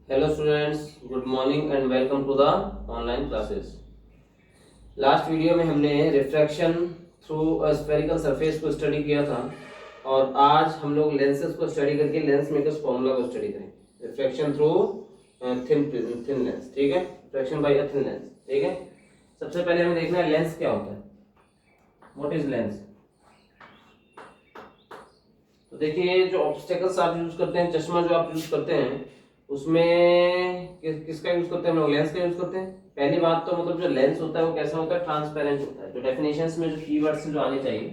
Hello students, good morning and welcome to the online classes. Last video में हमने refraction through a spherical surface को study किया था और आज हम लोग लेंसेज को स्टडी करके लेंस मेकर्स फॉर्मूला को स्टडी करेंगे। रिफ्रैक्शन थ्रू थिन लेंस, ठीक है, refraction by a thin lens, ठीक है। सबसे पहले हमें देखना है लेंस क्या होता है, व्हाट इज लेंस। तो देखिए जो ऑब्स्टेकल्स आप यूज करते हैं, चश्मा जो आप यूज करते हैं उसमें किसका यूज करते हैं हम लोग, लेंस का यूज करते हैं। पहली बात तो मतलब जो लेंस होता है वो कैसा होता है, ट्रांसपेरेंट होता है। जो डेफिनेशंस में जो कीवर्ड्स जो आने चाहिए,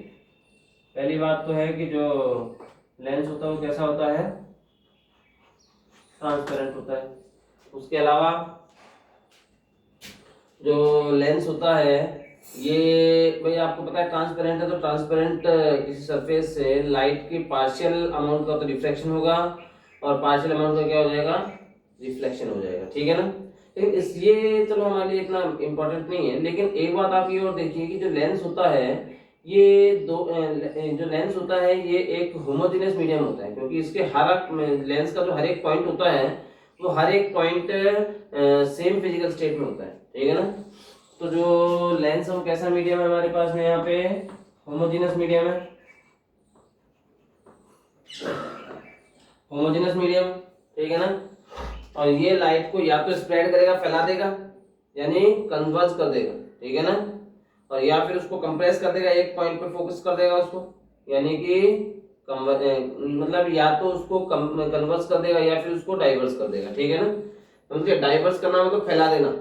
पहली बात तो है कि जो लेंस होता है वो कैसा होता है, ट्रांसपेरेंट होता है। उसके अलावा जो लेंस होता है ये भाई आपको पता है ट्रांसपेरेंट है, तो ट्रांसपेरेंट किसी सरफेस से लाइट की पार्शियल अमाउंट का तो रिफ्लेक्शन होगा और पार्शियल अमाउंट का क्या हो जाएगा, रिफ्लेक्शन हो जाएगा, ठीक है ना। लेकिन इसलिए चलो हमारे लिए इतना इंपॉर्टेंट नहीं है। लेकिन एक बात आप ये और देखिए कि जो लेंस होता है ये जो लेंस होता है ये एक होमोजेनियस मीडियम होता है, क्योंकि इसके लेंस का जो हर एक पॉइंट होता है वो हर एक पॉइंट सेम फिजिकल स्टेट में होता है, ठीक है ना। तो जो लेंस हम कैसा मीडियम है हमारे पास में यहाँ पे, होमोजेनियस मीडियम है, होमोजेनियस मीडियम, ठीक है ना। और ये लाइट को या तो स्प्रेड करेगा, फैला देगा, यानी कन्वर्ज कर देगा, ठीक है ना, और या फिर उसको कंप्रेस कर देगा, एक पॉइंट पे फोकस कर देगा उसको, यानी कि मतलब या तो उसको कन्वर्स कर देगा या फिर उसको डाइवर्स कर देगा, ठीक है ना। मतलब डाइवर्स करना मतलब फैला देना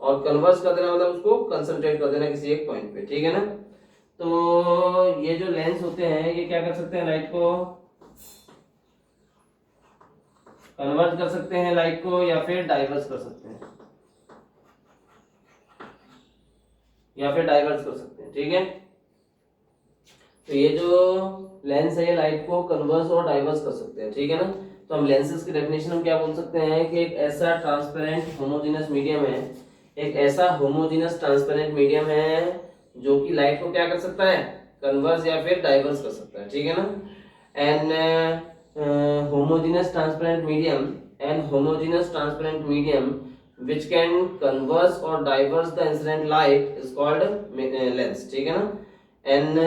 और कन्वर्स कर देना मतलब उसको कंसंट्रेट कर देना किसी एक पॉइंट पे, ठीक है ना। तो ये जो लेंस होते हैं ये क्या कर सकते हैं, लाइट को कन्वर्ट कर सकते हैं, लाइट को, या फिर डाइवर्स कर सकते हैं, या फिर डाइवर्स कर सकते हैं, ठीक है। तो ये जो लेंस है ये लाइट को कन्वर्स और डाइवर्स कर सकते हैं, ठीक है ना। तो हम लेंसेज की डेफिनेशन हम क्या बोल सकते हैं कि एक ऐसा ट्रांसपेरेंट होमोजेनियस मीडियम है, एक ऐसा होमोजेनियस ट्रांसपेरेंट मीडियम है जो कि लाइट को क्या कर सकता है, कन्वर्स या फिर डाइवर्स कर सकता है, ठीक है ना। And homogeneous transparent medium and homogeneous transparent medium which can converse or diverse the incident light is called lens, ठीक है ना। एन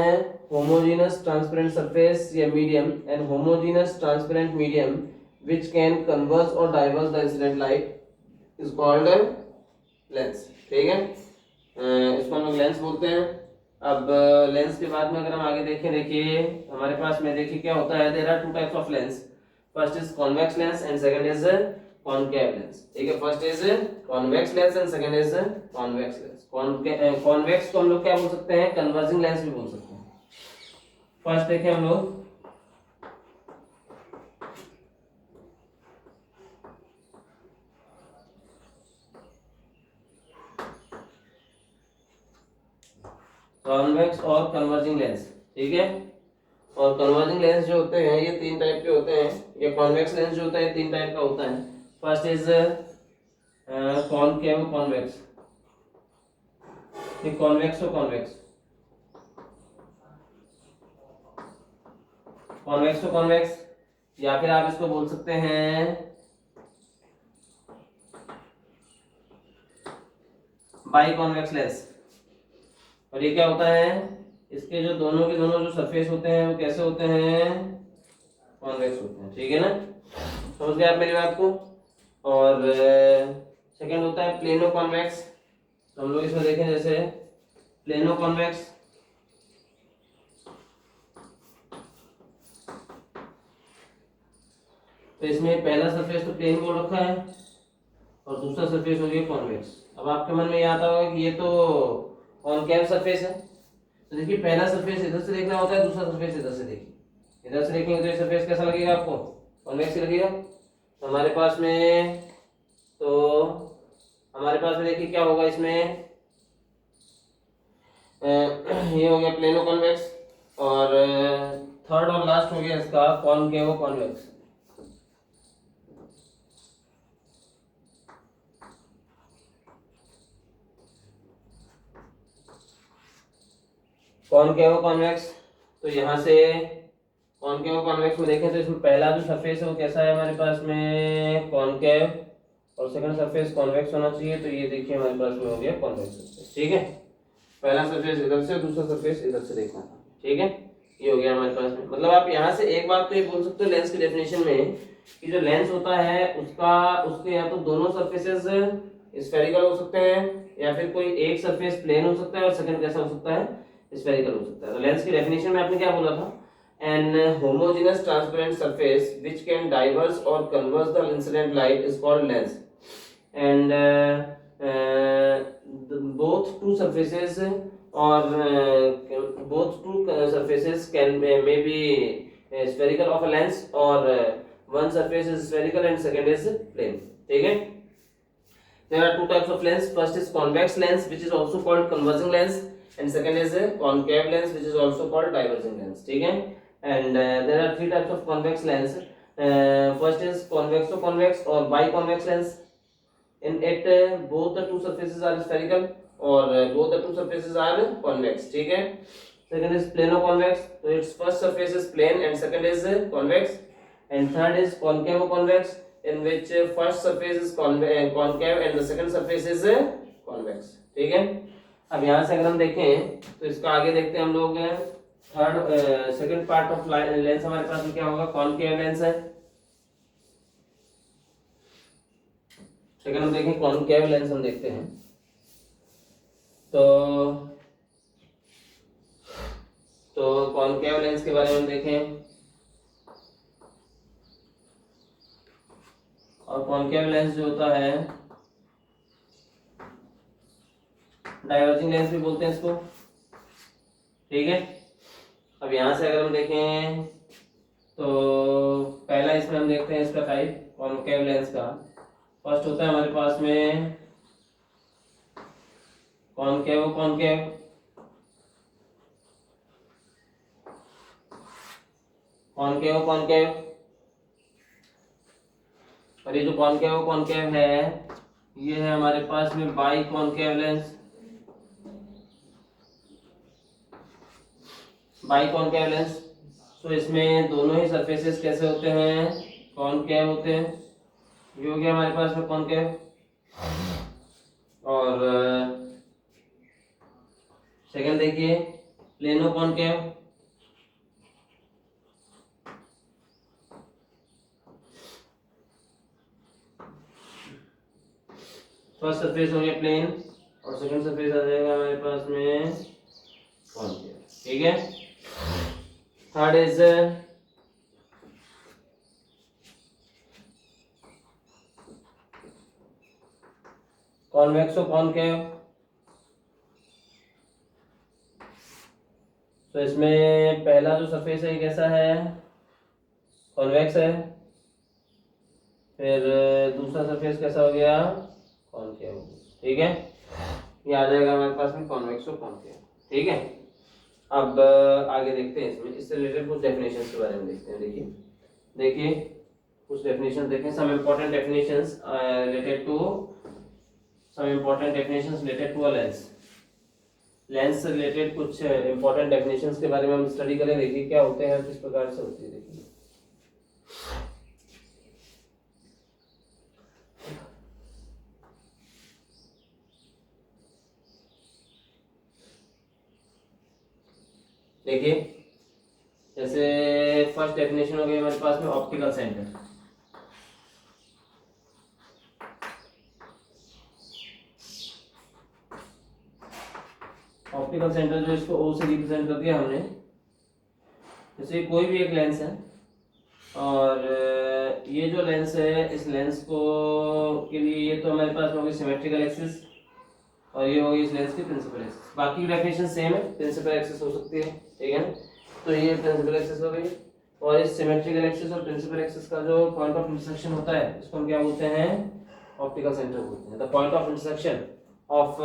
homogeneous transparent surface या medium and homogeneous transparent medium which can converse or diverse the incident light is called lens, ठीक है। इसको हम लोग lens बोलते हैं। अब लेंस के बाद में अगर हम आगे देखें, देखिए हमारे पास में देखिए क्या होता है, there are two types of lens, first is convex lens and second is concave lens, ठीक है। First is convex lens and second is convex lens. Convex को हम लोग क्या बोल सकते हैं, कन्वर्जिंग लेंस भी बोल सकते हैं। फर्स्ट देखें हम लोग, कॉन्वेक्स और कन्वर्जिंग लेंस, ठीक है। और कन्वर्जिंग लेंस जो होते हैं ये तीन टाइप के होते हैं। ये कॉन्वेक्स लेंस जो होता है तीन टाइप का होता है। First is concave convex, convex तो कॉन्वेक्स, कॉन्वेक्स तो कॉन्वेक्स, या फिर आप इसको बोल सकते हैं बाई कॉन्वेक्स लेंस। और ये क्या होता है, इसके जो दोनों के दोनों जो सरफेस होते हैं वो कैसे होते हैं, कॉन्वेक्स होते हैं, ठीक है ना। समझ गए आप मेरी बात को। और सेकंड होता है प्लेनो कॉन्वेक्स। तो हम लोग इसमें देखें जैसे प्लेनो कॉन्वेक्स, तो इसमें पहला सरफेस तो प्लेन बोल रखा है और दूसरा सरफेस हो गया कॉन्वेक्स। अब आपके मन में ये आता होगा कि ये तो कॉनकेव सरफेस है, तो देखिए पहला सरफेस इधर से देखना होता है, दूसरा सरफेस इधर से देखिए। इधर से देखेंगे तो ये सरफेस कैसा लगेगा आपको, कॉन्वेक्स लगेगा। तो हमारे पास में देखिए क्या होगा इसमें, ये हो गया प्लेनो कॉन्वेक्स और थर्ड और लास्ट हो गया इसका कॉनकेव कॉन्वेक्स। कॉनकेव कॉन्वेक्स, तो यहाँ से कॉनकेव और कॉन्वेक्स में देखें तो इसमें पहला जो सरफेस है वो कैसा है हमारे पास में, कॉनकेव, और सेकंड सरफेस कॉन्वेक्स होना चाहिए। तो ये देखिए हमारे पास में हो गया कॉन्वेक्स सरफेस, ठीक है। पहला सरफेस इधर से, दूसरा सरफेस इधर से देखना था, ठीक है। ये हो गया हमारे पास में। मतलब आप यहाँ से एक बात तो ये बोल सकते हो लेंस की डेफिनेशन में कि जो लेंस होता है उसके या तो दोनों सरफेसेस स्फेरिकल हो सकते हैं या फिर कोई एक सरफेस प्लेन हो सकता है और सेकंड कैसा हो सकता है, स्फेरिकल हो सकता है। तो लेंस की डेफिनेशन में आपने क्या बोला था, an homogeneous transparent surface which can diverge और converge the incident light is called lens, and both two surfaces or both two surfaces can may be spherical of a lens, or one surface is spherical and second is plane, ठीक है। There are two types of lens. First is convex lens, which is also called converging lens, and second is a concave lens, which is also called diverging lens, ठीक है। And there are three types of convex lens. First is convexo-convex or biconvex lens. In it both the two surfaces are spherical or both the two surfaces are convex, ठीक है। Second is plano-convex, so its first surface is plane and second is convex, and third is concavo-convex, in which first surface is concave and the second surface is convex, ठीक है। अब यहाँ से अगर हम देखें तो इसका आगे देखते हैं हम लोग। Third second part of lens हमारे पास में क्या होगा, कॉनकेव लेंस है। सेकंड हम देखें कॉनकेव लेंस, हम देखते हैं तो कॉनकेव लेंस के बारे में देखें। और कॉनकेव लेंस जो होता है, डाइवर्जिंग लेंस भी बोलते हैं इसको, ठीक है। अब यहां से अगर हम देखें तो पहला इसमें हम देखते हैं इसका टाइप कॉनकेव लेंस का। फर्स्ट होता है हमारे पास में कॉनकेव कॉनकेव, कॉनकेव कॉनकेव, और ये जो कॉनकेव कॉनकेव है ये है हमारे पास में by concave lens. By concave lens, तो इसमें दोनों ही सरफेसेस कैसे होते हैं, कॉनकेव होते हैं। ये हो गया हमारे पास में कॉनकेव। और सेकंड देखिए प्लेनो कॉनकेव, फर्स्ट सरफेस हो गया प्लेन और सेकंड सरफेस आ जाएगा हमारे पास में कॉनकेव, ठीक है। थर्ड इज कॉन्वेक्सो कॉनकेव, तो इसमें पहला जो सरफेस है कैसा है, कॉन्वेक्स है। फिर दूसरा सरफेस कैसा हो गया, कॉनकेव, ठीक है। ये आ जाएगा हमारे पास में कॉन्वेक्सो कॉनकेव, ठीक है। अब आगे देखते हैं इससे रिलेटेड कुछ डेफिनेशंस के बारे में देखते हैं। देखिए कुछ डेफिनेशन देखें, some important definitions related to a lens. Lens से रिलेटेड कुछ इंपॉर्टेंट डेफिनेशंस के बारे में हम स्टडी करें, देखिए क्या होते हैं, किस प्रकार से होती है। देखिए जैसे फर्स्ट डेफिनेशन हो गई हमारे पास में ऑप्टिकल सेंटर। ऑप्टिकल सेंटर जो इसको O से रिप्रेजेंट कर दिया हमने। जैसे कोई भी एक लेंस है और ये जो लेंस है इस लेंस को के लिए ये तो हमारे पास होगी सिमेट्रिकल एक्सिस और ये होगी इस लेंस की प्रिंसिपल एक्सिस। बाकी डेफिनेशन सेम है, प्रिंसिपल एक्सिस हो सकती है, ठीक है। तो ये प्रिंसिपल एक्सिस हो गई और इस सिमेट्रिकल एक्सिस और प्रिंसिपल एक्सिस का जो पॉइंट ऑफ इंटरसेक्शन होता है इसको हम क्या बोलते हैं, ऑप्टिकल सेंटर बोलते हैं। The point of intersection of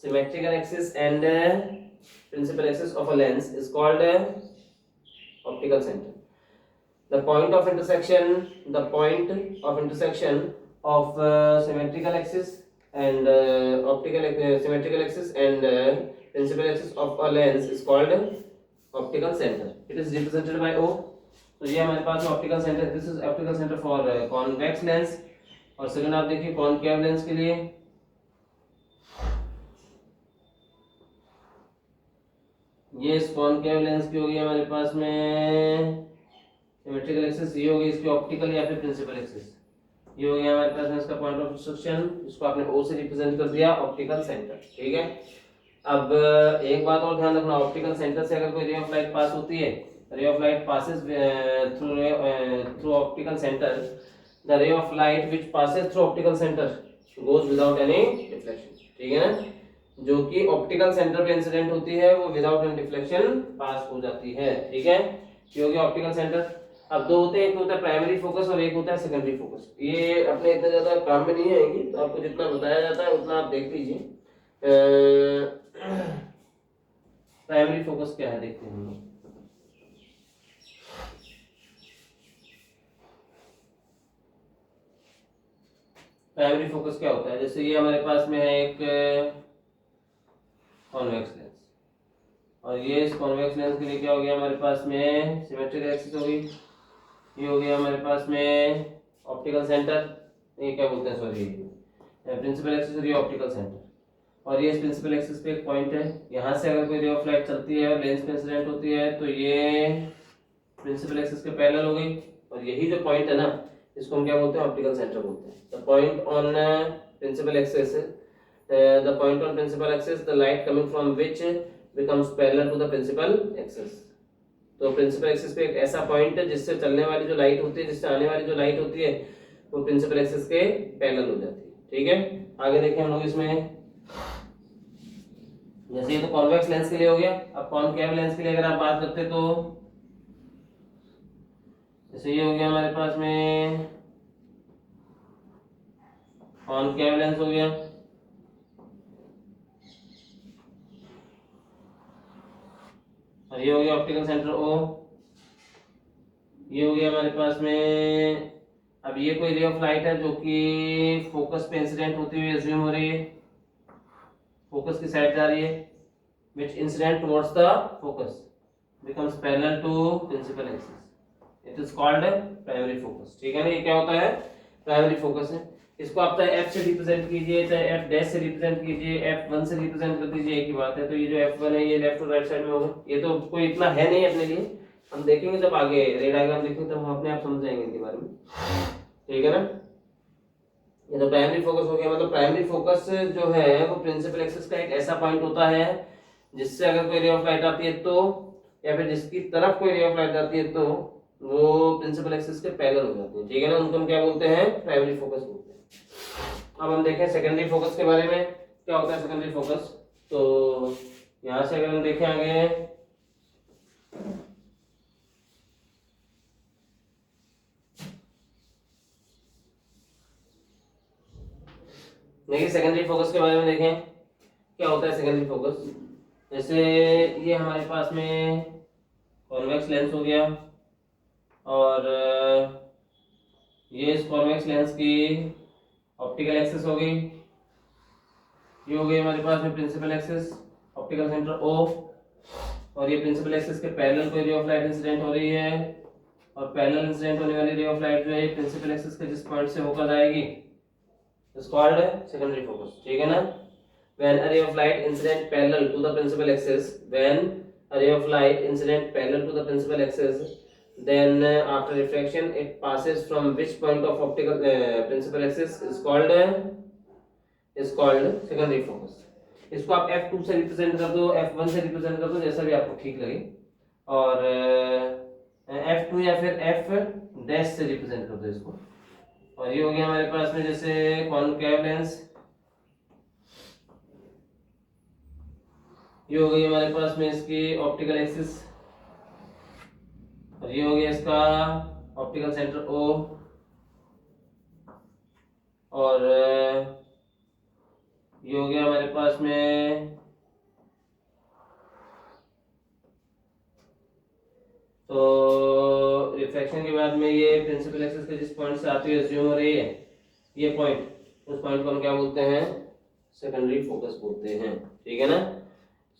symmetrical axis and principal axis of a lens is called optical center. The point of intersection of symmetrical axis and symmetrical axis and principal axis of a lens is called optical center. It is represented by O. तो ये हमारे पास optical centre, this is optical centre for convex lens. और second आप देखिए concave lens के लिए, ये इस कॉनकेव लेंस की होगी हमारे पास में सिमेट्रिकल एक्सिस, ये होगी इसकी ऑप्टिकल या फिर प्रिंसिपल एक्सिस, ये हो गया हमारे पास में इसका पॉइंट ऑफ ऑब्स्ट्रक्शन, इसको आपने O से रिप्रेजेंट कर दिया ऑप्टिकल सेंटर। ठीक है, अब एक बात और ध्यान रखना, ऑप्टिकल सेंटर से अगर कोई रे ऑफ लाइट पास होती है, रे of light passes through optical centre, the रे of light which passes through optical centre goes without any reflection. ठीक है ना, जो कि ऑप्टिकल सेंटर पे इंसिडेंट होती है वो विदाउट एनी रिफ्लेक्शन पास हो जाती है। ठीक है, ये हो गया ऑप्टिकल सेंटर। अब दो होते हैं, एक होता है प्राइमरी फोकस और एक होता है सेकेंडरी फोकस। ये अपने इतना ज्यादा काम में नहीं आएंगी, तो आपको जितना बताया जाता है उतना आप देख लीजिए। प्राइमरी फोकस क्या है देखते हैं हम लोग। प्राइमरी फोकस क्या होता है, जैसे ये हमारे पास में है एक कॉन्वेक्स लेंस, और ये इस कॉन्वेक्स लेंस के लिए क्या हो गया हमारे पास में सिमेट्रिकल एक्सिस हो गई, ये हो गया हमारे पास में ऑप्टिकल सेंटर, ये क्या बोलते हैं सॉरी प्रिंसिपल एक्सिस और ये ऑप्टिकल सेंटर, और ये इस प्रिंसिपल एक्सिस पे एक पॉइंट है, यहाँ से अगर कोई रे ऑफ लाइट चलती है और लेंस पे इंसिडेंट होती है तो ये प्रिंसिपल एक्सिस के पैरेलल हो गई, और यही जो पॉइंट है ना इसको हम क्या बोलते हैं ऑप्टिकल सेंटर बोलते हैं। The point on principal axis, the point on principal axis the light coming from which becomes parallel to the principal axis. तो प्रिंसिपल एक्सिस पे एक ऐसा पॉइंट है जिससे चलने वाली जो लाइट होती है, जिससे आने वाली जो लाइट होती है वो प्रिंसिपल एक्सिस के पैरेलल हो जाती है। ठीक है, आगे देखें हम लोग इसमें, जैसे ये तो कॉन्वेक्स लेंस के लिए हो गया। अब कॉनकेव लेंस के लिए अगर आप बात करते तो जैसे ये हो गया हमारे पास में कॉनकेव लेंस हो गया, और ये हो गया ऑप्टिकल सेंटर O, ये हो गया हमारे पास में। अब ये कोई रे ऑफ लाइट है जो कि फोकस पे इंसिडेंट होती हुई एज्यूम हो रही है, फोकस की साइड जा रही है, which incident towards the focus becomes parallel to principal axis, it is called primary focus। ठीक है ना, ये क्या होता है प्राइमरी फोकस है। इसको आप चाहे F से रिप्रेजेंट कीजिए, चाहे F डैश से रिप्रेजेंट कीजिए, F1 से रिप्रेजेंट कर दीजिए, एक ही बात है। तो ये जो F1 है ये लेफ्ट और राइट साइड में होगा, ये तो कोई इतना है नहीं अपने लिए, हम देखेंगे जब आगे रे डायग्राम देखेंगे तब हम अपने आप समझ जाएंगे इनके बारे में। ठीक है ना, ये तो प्राइमरी फोकस हो गया। मतलब प्राइमरी फोकस जो है वो प्रिंसिपल एक्सिस का एक ऐसा पॉइंट होता है जिससे अगर कोई रे ऑफ लाइट आती है तो, या फिर जिसकी तरफ कोई रे ऑफ लाइट आती है तो वो प्रिंसिपल एक्सिस के पैरेलल हो जाती है। ठीक है ना, उनको हम क्या बोलते हैं प्राइमरी फोकस बोलते हैं। अब हम देखें सेकेंडरी फोकस के बारे में, क्या होता है सेकेंडरी फोकस। तो यहाँ से अगर हम देखें आगे, देखिए सेकेंडरी फोकस के बारे में देखें क्या होता है सेकेंडरी फोकस। जैसे ये हमारे पास में कॉन्वेक्स लेंस हो गया, और ये इस कॉन्वेक्स लेंस की ऑप्टिकल एक्सिस हो गई, ये हो गई हमारे पास में principal axis optical centre O, और ये प्रिंसिपल एक्सिस के पैरेलल कोई रे ऑफ लाइट इंसिडेंट हो रही है, और पैरेलल इंसिडेंट होने वाली रे ऑफ लाइट जो है प्रिंसिपल एक्सिस के जिस पॉइंट से होकर जाएगी इस कॉल्ड सेकेंडरी फोकस। ठीक है ना, when a ray of light incident parallel to the principal axis, when a ray of light incident parallel to the principal axis, then after refraction it passes from which point of optical principal axis is called secondary focus। इसको आप F2 से represent कर दो, F1 से represent कर दो, जैसा भी आपको ठीक लगे, और F2 या फिर F डैश से रिप्रेजेंट कर दो इसको। और ये हो गया हमारे पास में जैसे कॉनकेव लेंस, ये हो गई हमारे पास में इसकी ऑप्टिकल एक्सिस, और ये हो गया इसका ऑप्टिकल सेंटर O, और ये हो गया हमारे पास में तो रिफ्लेक्शन के बाद में ये प्रिंसिपल एक्सिस के जिस पॉइंट से आती है एज्यूम हो रही है ये पॉइंट, उस पॉइंट को हम क्या बोलते हैं सेकेंडरी फोकस बोलते हैं। ठीक है ना,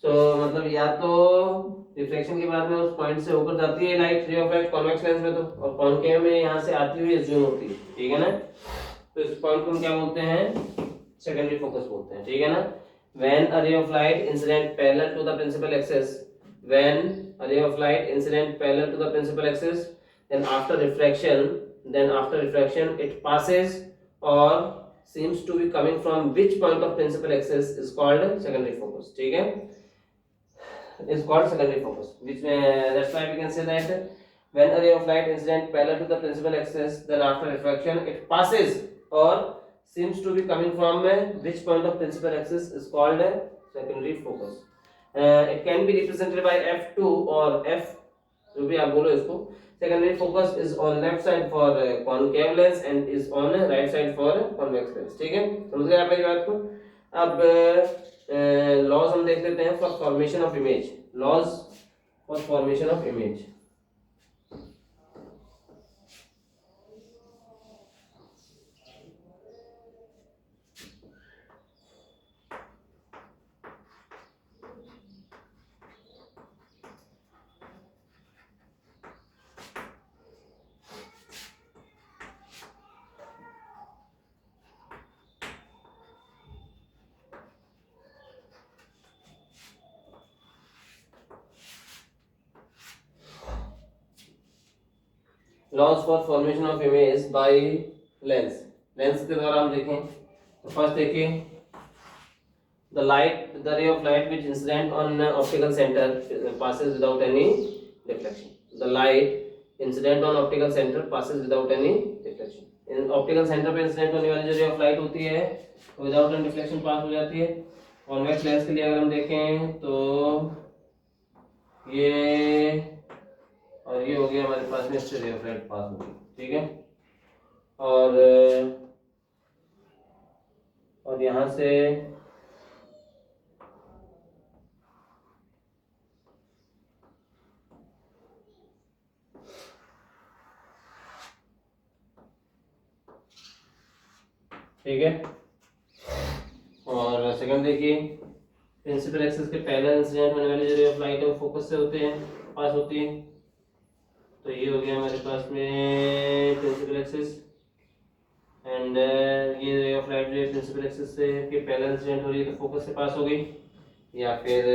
सो मतलब या तो रिफ्लेक्शन के बाद में उस पॉइंट से होकर जाती है लाइट, रे ऑफ लाइट कॉन्वेक्स लेंस में, तो और कॉनकेव में यहाँ से आती हुई एज्यूम होती है, ठीक है ना। तो इस पॉइंट को हम क्या बोलते हैं, सेकेंडरी फोकस बोलते हैं, ठीक है ना। When a ray of light incident parallel to the principal axis, when a ray of light incident parallel to the principal axis, then after refraction it passes or seems to be coming from which point of principal axis is called secondary focus, ठीक है, is called secondary focus, which that's why we can say that when a ray of light incident parallel to the principal axis, then after refraction it passes or seems to be coming from which point of principal axis is called secondary focus. It can be represented by f2 or f, जो भी आप बोलो इसको। Secondary focus is on left side for concave lens and is on right side for convex lens, ठीक है, समझ गए आप मेरी बात को। अब लॉज हम देख लेते हैं for formation of image, laws for formation of image. Laws for formation of image by lens, lens के द्वारा हम देखें तो फर्स्ट देखिए, the ray of light which incident on optical center passes without any deflection, the light incident on optical center passes without any deflection, in optical centre पे incident होने वाली जो रे ऑफ लाइट होती है विदाउट एनी डिफ्लेक्शन पास हो जाती है। कॉन्वेक्स लेंस के लिए अगर हम देखें तो ये और ये हो गया हमारे पास में, इससे रे ऑफ लाइट पास होगी, ठीक है, और यहाँ से ठीक है। और सेकंड देखिए, प्रिंसिपल एक्सिस के पैरेलल इंसिडेंट होने वाली जो रे ऑफ लाइट है वो फोकस से होते हैं, पास होती है। तो ये हो गया हमारे पास में प्रिंसिपल एक्सिस, एंड ये रे ऑफ लाइट जो है प्रिंसिपल एक्सिस से के पैरेलल इंसिडेंट हो रही है तो फोकस से पास हो गई, या फिर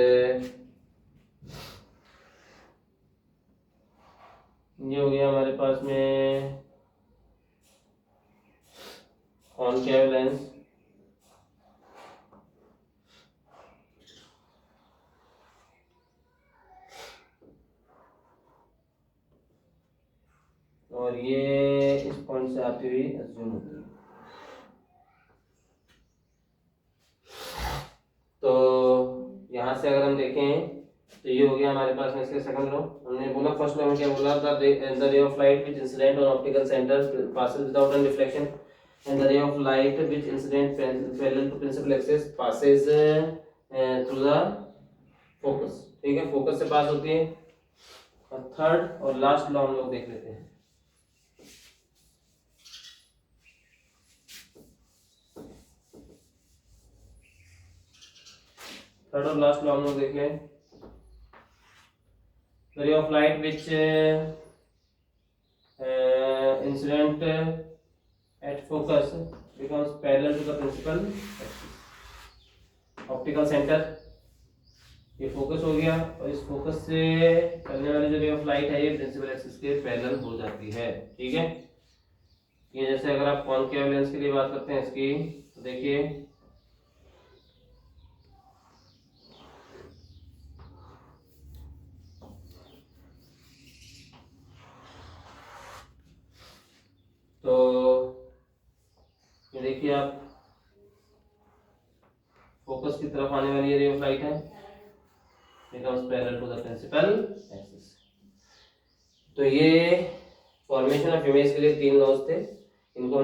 ये हो गया हमारे पास में कॉनकेव लेंस, और ये इस पॉइंट से आती हुई एज्यूम होती है। तो यहाँ से अगर हम देखें तो ये हो गया हमारे पास में इसके सेकंड लो। हमने बोला फर्स्ट लो में क्या बोला था, द रे of light which incident on optical centre passes without any reflection, and the ray of light which incident parallel to principal axis passes through the focus, ठीक है, फोकस से पास होती है। और थर्ड और लास्ट लॉ हम लोग देख लेते हैं। थर्ड और लास्ट लॉ हम लोग देख लें, the ray of light which incident at focus becomes parallel to the principal axis, optical centre ये फोकस हो गया और इस फोकस से चलने वाली जो रे ऑफ लाइट है ये प्रिंसिपल एक्सिस के पैरेलल हो जाती है, ठीक है। ये जैसे अगर आप कॉनकेव लेंस के लिए बात करते हैं इसकी, तो देखिए तो ये देखिए आप फोकस की तरफ आने वाली रे ऑफ लाइट है, becomes parallel to the principal axis। तो ये फॉर्मेशन ऑफ इमेज के लिए तीन लॉज थे, इनको